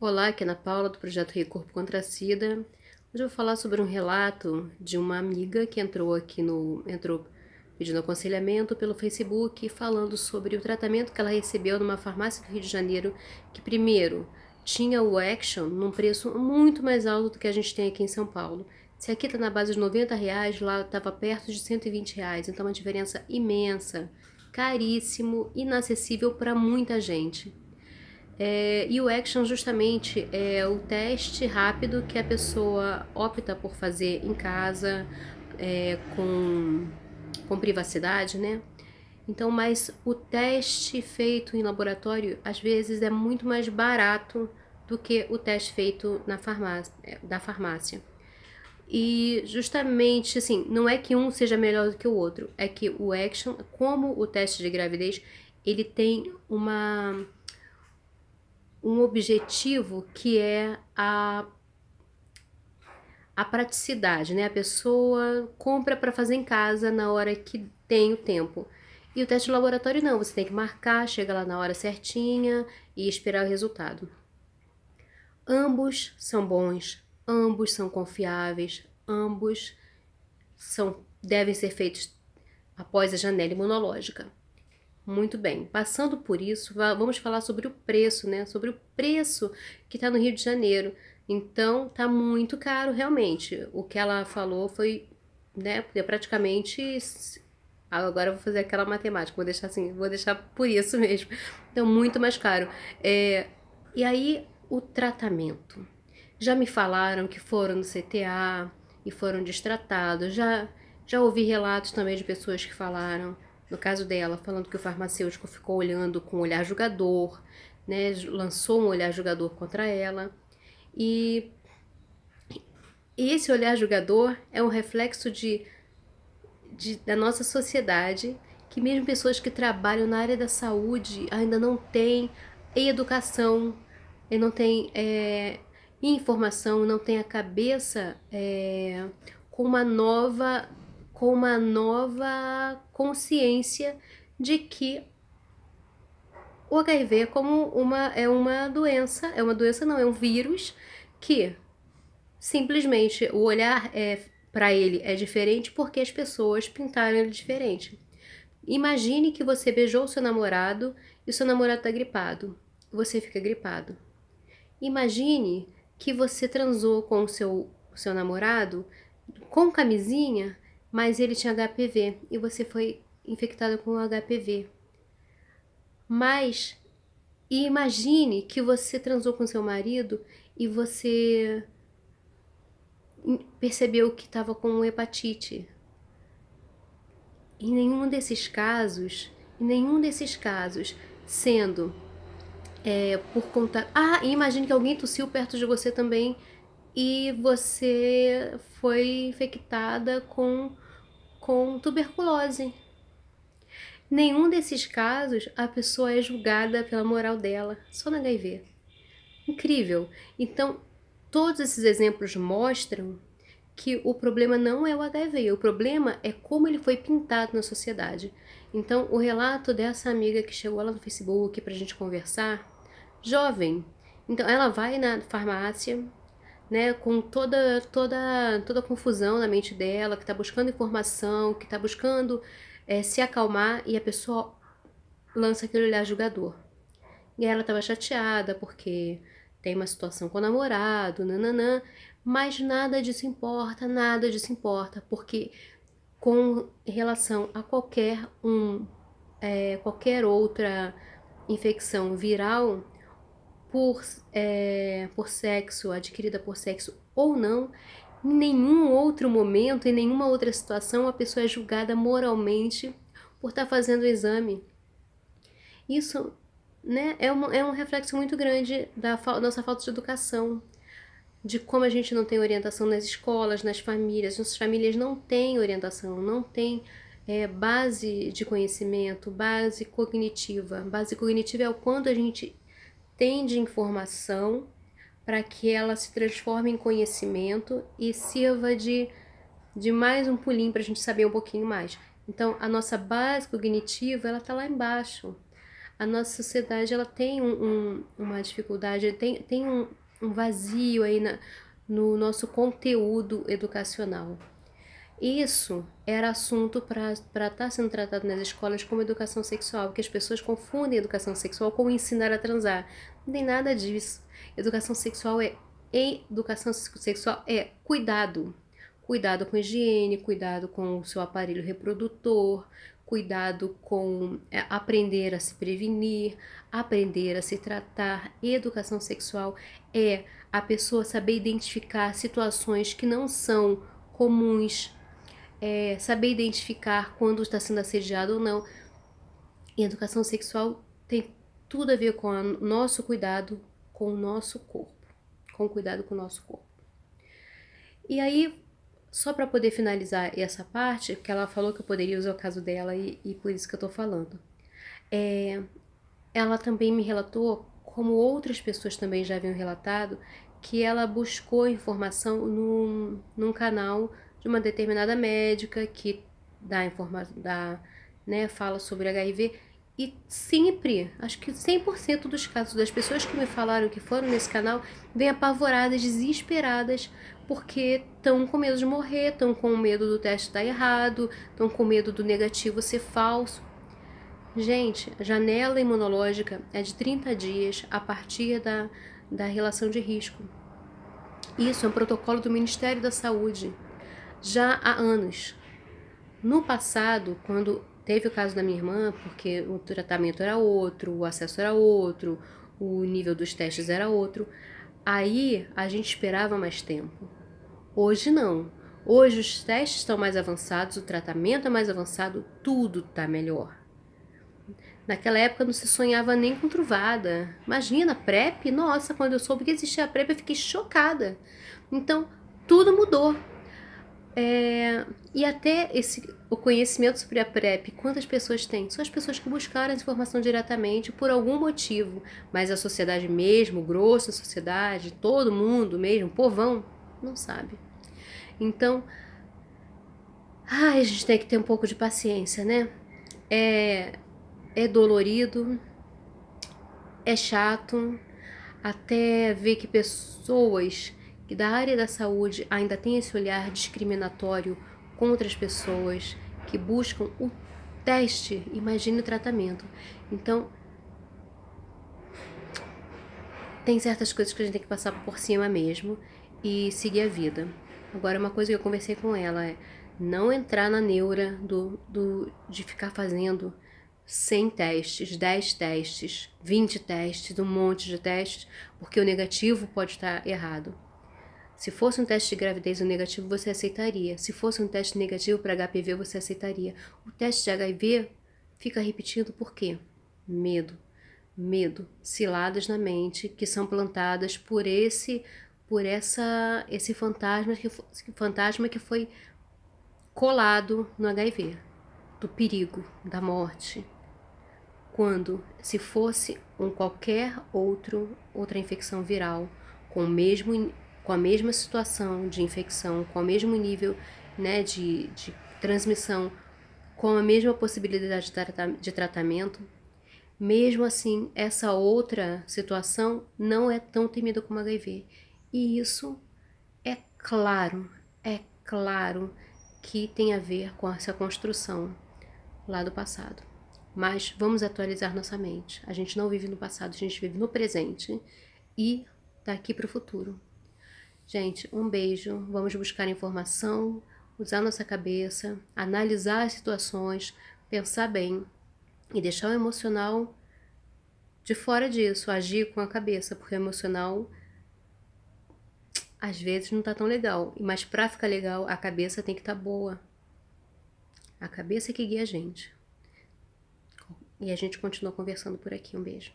Olá, aqui é Ana Paula do projeto Rei Corpo contra a SIDA. Hoje eu vou falar sobre um relato de uma amiga que entrou pedindo aconselhamento pelo Facebook, falando sobre o tratamento que ela recebeu numa farmácia do Rio de Janeiro, que primeiro tinha o Action num preço muito mais alto do que a gente tem aqui em São Paulo. Se aqui está na base de R$ 90, lá estava perto de R$ 120, então uma diferença imensa, caríssimo, inacessível para muita gente. E o action justamente é o teste rápido que a pessoa opta por fazer em casa, com privacidade, né? Então, mas o teste feito em laboratório às vezes é muito mais barato do que o teste feito da farmácia. E justamente assim, não é que um seja melhor do que o outro, é que o action, como o teste de gravidez, ele tem um objetivo que é a praticidade, né? A pessoa compra para fazer em casa na hora que tem o tempo. E o teste de laboratório não, você tem que marcar, chega lá na hora certinha e esperar o resultado. Ambos são bons, ambos são confiáveis, ambos devem ser feitos após a janela imunológica. Muito bem, passando por isso, vamos falar sobre o preço, né? Sobre o preço que está no Rio de Janeiro. Então, tá muito caro realmente. O que ela falou foi, né? Praticamente. Agora eu vou fazer aquela matemática, vou deixar assim, vou deixar por isso mesmo. Então, muito mais caro. E aí, o tratamento. Já me falaram que foram no CTA e foram destratados. Já ouvi relatos também de pessoas que falaram, no caso dela, falando que o farmacêutico ficou olhando com um olhar julgador, né? Lançou um olhar julgador contra ela. E esse olhar julgador é um reflexo da nossa sociedade, que mesmo pessoas que trabalham na área da saúde ainda não têm educação, não têm informação, não têm a cabeça com uma nova consciência de que o HIV é uma doença não, é um vírus que simplesmente o olhar para ele é diferente porque as pessoas pintaram ele diferente. Imagine que você beijou o seu namorado e o seu namorado está gripado. Você fica gripado. Imagine que você transou com o seu namorado com camisinha, mas ele tinha HPV e você foi infectada com HPV. Mas imagine que você transou com seu marido e você percebeu que estava com hepatite. Em nenhum desses casos, sendo por conta. E imagine que alguém tossiu perto de você também e você foi infectada com tuberculose. Nenhum desses casos a pessoa é julgada pela moral dela, só no HIV. Incrível! Então, todos esses exemplos mostram que o problema não é o HIV, o problema é como ele foi pintado na sociedade. Então, o relato dessa amiga que chegou lá no Facebook pra gente conversar, jovem, então ela vai na farmácia, né, com toda a confusão na mente dela, que tá buscando informação, que tá buscando se acalmar, e a pessoa lança aquele olhar julgador. E ela estava chateada porque tem uma situação com o namorado, nananã, mas nada disso importa, porque com relação a qualquer outra infecção viral por sexo, adquirida por sexo ou não, em nenhum outro momento, em nenhuma outra situação, a pessoa é julgada moralmente por estar fazendo o exame. Isso, né, é um reflexo muito grande da nossa falta de educação, de como a gente não tem orientação nas escolas, nas famílias. Nossas famílias não têm orientação, não têm base de conhecimento, base cognitiva. Base cognitiva é o quanto a gente tem de informação para que ela se transforme em conhecimento e sirva de mais um pulinho para a gente saber um pouquinho mais. Então, a nossa base cognitiva, ela está lá embaixo. a nossa sociedade ela tem uma dificuldade, tem um vazio aí no nosso conteúdo educacional. Isso era assunto para estar sendo tratado nas escolas como educação sexual, porque as pessoas confundem educação sexual com ensinar a transar. Não tem nada disso. Educação sexual é cuidado. Cuidado com higiene, cuidado com o seu aparelho reprodutor, cuidado com aprender a se prevenir, aprender a se tratar. Educação sexual é a pessoa saber identificar situações que não são comuns, saber identificar quando está sendo assediado ou não. E educação sexual tem tudo a ver com o nosso cuidado com o nosso corpo, com o cuidado com o nosso corpo. E aí, só para poder finalizar essa parte, que ela falou que eu poderia usar o caso dela e por isso que eu tô falando. Ela também me relatou, como outras pessoas também já haviam relatado, que ela buscou informação num canal de uma determinada médica que fala sobre HIV. E sempre, acho que 100% dos casos das pessoas que me falaram que foram nesse canal vêm apavoradas, desesperadas, porque estão com medo de morrer, estão com medo do teste estar errado, estão com medo do negativo ser falso. Gente, a janela imunológica é de 30 dias a partir da relação de risco. Isso é um protocolo do Ministério da Saúde, já há anos. No passado, quando teve o caso da minha irmã, porque o tratamento era outro, o acesso era outro, o nível dos testes era outro, aí a gente esperava mais tempo. Hoje não. Hoje os testes estão mais avançados, o tratamento é mais avançado, tudo está melhor. Naquela época não se sonhava nem com truvada. Imagina, PrEP? Nossa, quando eu soube que existia a PrEP eu fiquei chocada. Então, tudo mudou. E até o conhecimento sobre a PrEP, quantas pessoas têm? São as pessoas que buscaram essa informação diretamente por algum motivo. Mas a sociedade mesmo, grossa sociedade, todo mundo mesmo, povão, não sabe. Então, a gente tem que ter um pouco de paciência, né? É dolorido, é chato, até ver que pessoas que da área da saúde ainda têm esse olhar discriminatório contra as pessoas que buscam o teste, imagine o tratamento. Então, tem certas coisas que a gente tem que passar por cima mesmo e seguir a vida. Agora, uma coisa que eu conversei com ela é não entrar na neura de ficar fazendo 100 testes, 10 testes, 20 testes, um monte de testes, porque o negativo pode estar errado. Se fosse um teste de gravidez o negativo, você aceitaria. Se fosse um teste negativo para HPV, você aceitaria. O teste de HIV fica repetindo por quê? Medo. Medo. Ciladas na mente que são plantadas por esse fantasma que foi colado no HIV. Do perigo, da morte. Quando, se fosse qualquer outra infecção viral, com a mesma situação de infecção, com o mesmo nível, né, de transmissão, com a mesma possibilidade de tratamento, mesmo assim, essa outra situação não é tão temida como HIV. E isso é claro que tem a ver com essa construção lá do passado. Mas vamos atualizar nossa mente. A gente não vive no passado, a gente vive no presente e daqui para o futuro. Gente, um beijo. Vamos buscar informação, usar nossa cabeça, analisar as situações, pensar bem e deixar o emocional de fora disso, agir com a cabeça, porque o emocional às vezes não tá tão legal. Mas para ficar legal, a cabeça tem que estar boa. A cabeça que guia a gente. E a gente continua conversando por aqui. Um beijo.